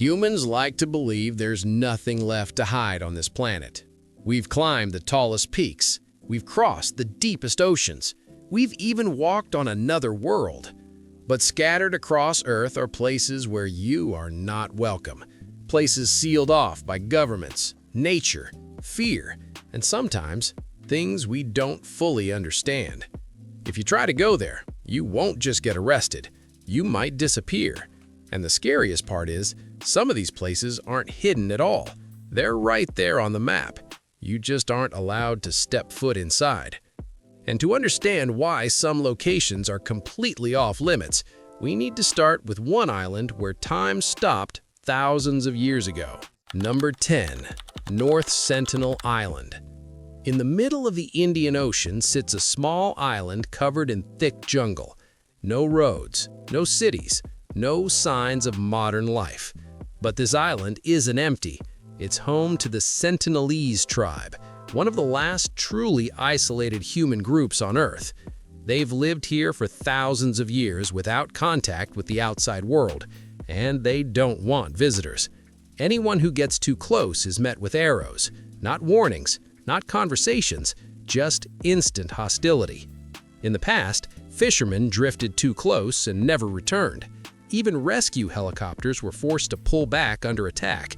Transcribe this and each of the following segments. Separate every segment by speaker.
Speaker 1: Humans like to believe there's nothing left to hide on this planet. We've climbed the tallest peaks. We've crossed the deepest oceans. We've even walked on another world. But scattered across Earth are places where you are not welcome. Places sealed off by governments, nature, fear, and sometimes things we don't fully understand. If you try to go there, you won't just get arrested. You might disappear. And the scariest part is, some of these places aren't hidden at all. They're right there on the map. You just aren't allowed to step foot inside. And to understand why some locations are completely off limits, we need to start with one island where time stopped thousands of years ago. Number 10. North Sentinel Island. In the middle of the Indian Ocean sits a small island covered in thick jungle. No roads, no cities, no signs of modern life. But this island isn't empty. It's home to the Sentinelese tribe, one of the last truly isolated human groups on Earth. They've lived here for thousands of years without contact with the outside world, and they don't want visitors. Anyone who gets too close is met with arrows, not warnings, not conversations, just instant hostility. In the past, fishermen drifted too close and never returned. Even rescue helicopters were forced to pull back under attack.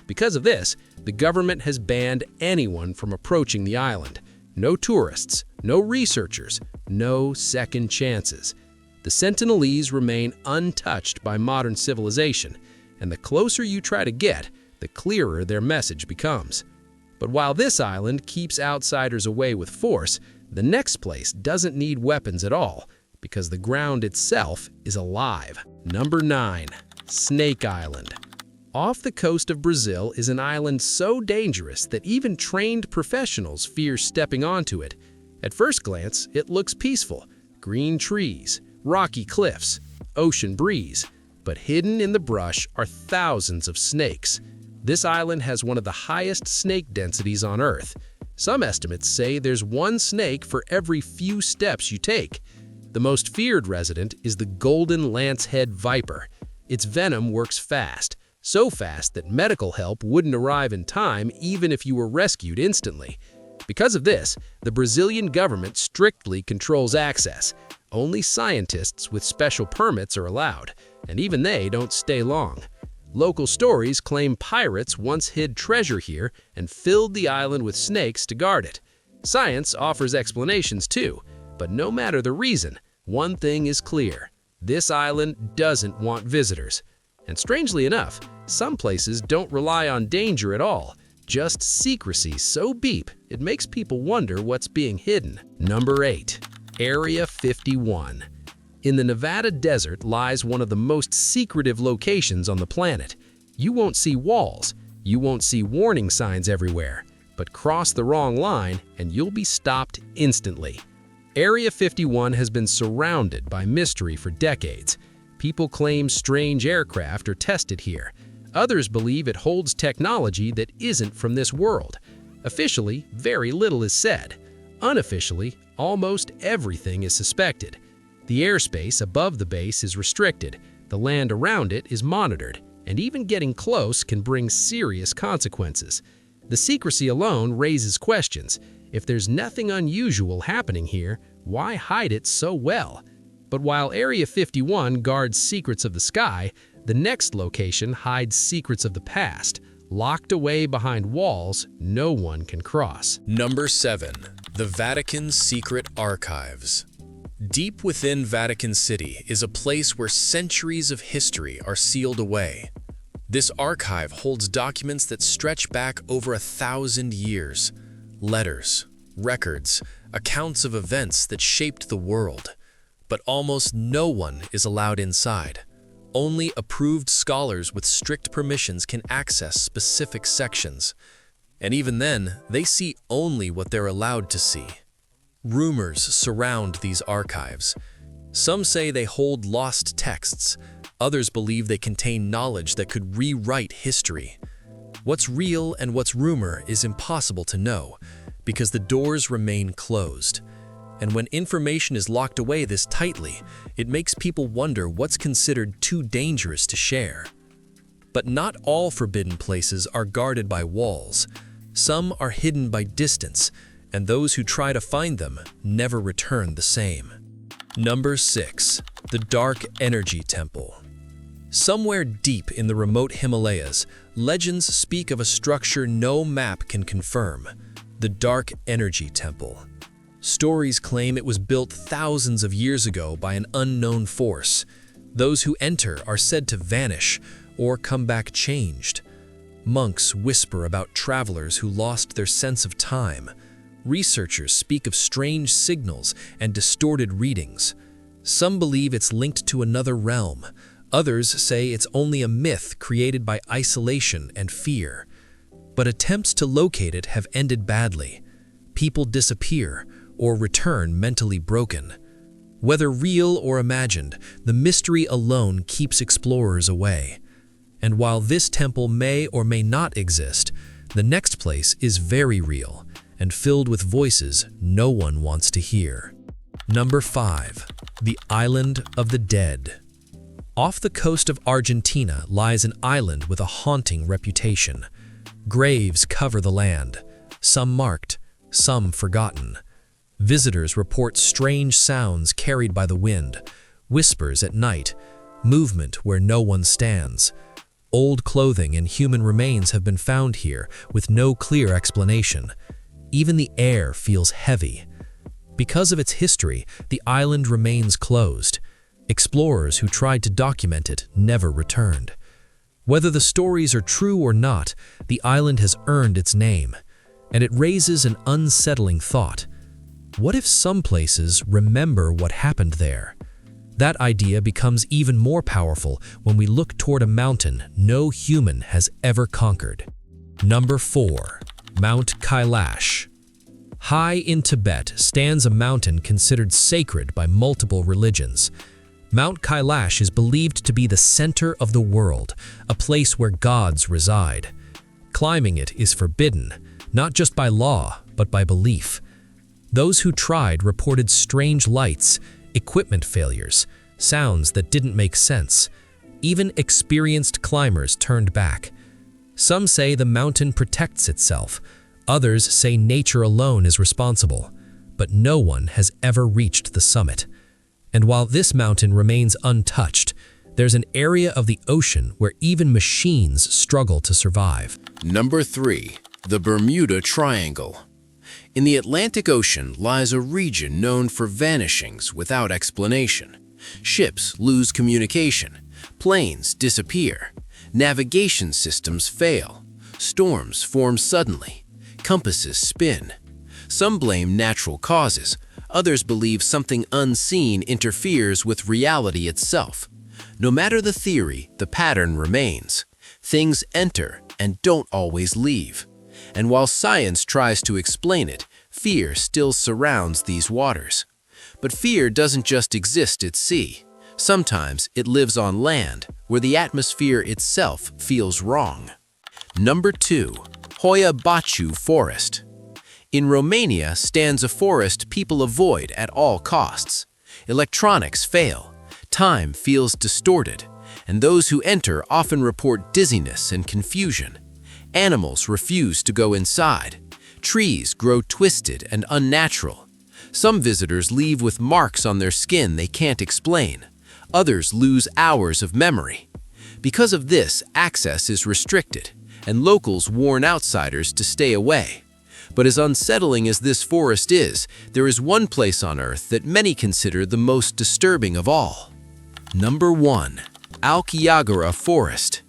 Speaker 1: Because of this, the government has banned anyone from approaching the island. No tourists, no researchers, no second chances. The Sentinelese remain untouched by modern civilization, and the closer you try to get, the clearer their message becomes. But while this island keeps outsiders away with force, the next place doesn't need weapons at all, because the ground itself is alive. Number 9. Snake Island. Off the coast of Brazil is an island so dangerous that even trained professionals fear stepping onto it. At first glance, it looks peaceful. Green trees, rocky cliffs, ocean breeze. But hidden in the brush are thousands of snakes. This island has one of the highest snake densities on Earth. Some estimates say there's one snake for every few steps you take. The most feared resident is the golden lancehead viper. Its venom works fast, so fast that medical help wouldn't arrive in time even if you were rescued instantly. Because of this, the Brazilian government strictly controls access. Only scientists with special permits are allowed, and even they don't stay long. Local stories claim pirates once hid treasure here and filled the island with snakes to guard it. Science offers explanations too, but no matter the reason, one thing is clear: this island doesn't want visitors. And strangely enough, some places don't rely on danger at all, just secrecy so deep it makes people wonder what's being hidden. Number 8. Area 51. In the Nevada desert lies one of the most secretive locations on the planet. You won't see walls, you won't see warning signs everywhere, but cross the wrong line and you'll be stopped instantly. Area 51 has been surrounded by mystery for decades. People claim strange aircraft are tested here. Others believe it holds technology that isn't from this world. Officially, very little is said. Unofficially, almost everything is suspected. The airspace above the base is restricted, the land around it is monitored, and even getting close can bring serious consequences. The secrecy alone raises questions. If there's nothing unusual happening here, why hide it so well? But while Area 51 guards secrets of the sky, the next location hides secrets of the past, locked away behind walls no one can cross.
Speaker 2: Number 7. The Vatican's Secret Archives. Deep within Vatican City is a place where centuries of history are sealed away. This archive holds documents that stretch back over 1,000 years. Letters, records, accounts of events that shaped the world. But almost no one is allowed inside. Only approved scholars with strict permissions can access specific sections. And even then, they see only what they're allowed to see. Rumors surround these archives. Some say they hold lost texts. Others believe they contain knowledge that could rewrite history. What's real and what's rumor is impossible to know, because the doors remain closed. And when information is locked away this tightly, it makes people wonder what's considered too dangerous to share. But not all forbidden places are guarded by walls. Some are hidden by distance, and those who try to find them never return the same. Number 6. The Dark Energy Temple. Somewhere deep in the remote Himalayas, legends speak of a structure no map can confirm: the Dark Energy Temple. Stories claim it was built thousands of years ago by an unknown force. Those who enter are said to vanish or come back changed. Monks whisper about travelers who lost their sense of time. Researchers speak of strange signals and distorted readings. Some believe it's linked to another realm. Others say it's only a myth created by isolation and fear. But attempts to locate it have ended badly. People disappear or return mentally broken. Whether real or imagined, the mystery alone keeps explorers away. And while this temple may or may not exist, the next place is very real and filled with voices no one wants to hear. Number 5. The Island of the Dead. Off the coast of Argentina lies an island with a haunting reputation. Graves cover the land, some marked, some forgotten. Visitors report strange sounds carried by the wind, whispers at night, movement where no one stands. Old clothing and human remains have been found here with no clear explanation. Even the air feels heavy. Because of its history, the island remains closed. Explorers who tried to document it never returned. Whether the stories are true or not, the island has earned its name, and it raises an unsettling thought. What if some places remember what happened there? That idea becomes even more powerful when we look toward a mountain no human has ever conquered. Number 4. Mount Kailash. High in Tibet stands a mountain considered sacred by multiple religions. Mount Kailash is believed to be the center of the world, a place where gods reside. Climbing it is forbidden, not just by law, but by belief. Those who tried reported strange lights, equipment failures, sounds that didn't make sense. Even experienced climbers turned back. Some say the mountain protects itself. Others say nature alone is responsible. But no one has ever reached the summit. And while this mountain remains untouched, there's an area of the ocean where even machines struggle to survive.
Speaker 1: Number 3. The Bermuda Triangle. In the Atlantic Ocean lies a region known for vanishings without explanation. Ships lose communication, planes disappear, navigation systems fail, storms form suddenly, compasses spin. Some blame natural causes, others believe something unseen interferes with reality itself. No matter the theory, the pattern remains. Things enter and don't always leave. And while science tries to explain it, fear still surrounds these waters. But fear doesn't just exist at sea. Sometimes it lives on land, where the atmosphere itself feels wrong. Number 2. Hoia Baciu Forest. In Romania stands a forest people avoid at all costs. Electronics fail, time feels distorted, and those who enter often report dizziness and confusion. Animals refuse to go inside. Trees grow twisted and unnatural. Some visitors leave with marks on their skin they can't explain. Others lose hours of memory. Because of this, access is restricted, and locals warn outsiders to stay away. But as unsettling as this forest is, there is one place on Earth that many consider the most disturbing of all. Number 1. Aokiyagara Forest.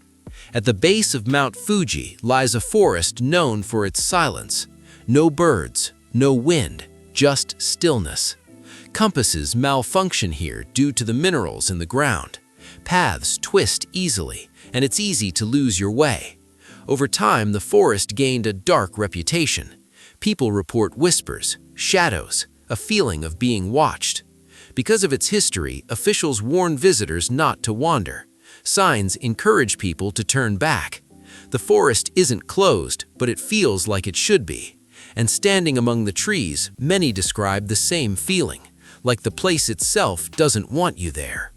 Speaker 1: At the base of Mount Fuji lies a forest known for its silence. No birds, no wind, just stillness. Compasses malfunction here due to the minerals in the ground. Paths twist easily, and it's easy to lose your way. Over time, the forest gained a dark reputation. People report whispers, shadows, a feeling of being watched. Because of its history, officials warn visitors not to wander. Signs encourage people to turn back. The forest isn't closed, but it feels like it should be. And standing among the trees, many describe the same feeling, like the place itself doesn't want you there.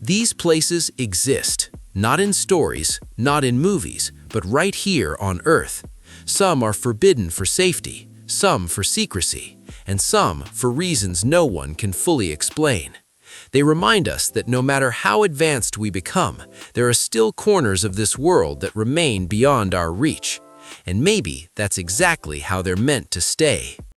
Speaker 1: These places exist, Not in stories, not in movies, but right here on Earth. Some are forbidden for safety, some for secrecy, and some for reasons no one can fully explain. They remind us that no matter how advanced we become, there are still corners of this world that remain beyond our reach. And maybe that's exactly how they're meant to stay.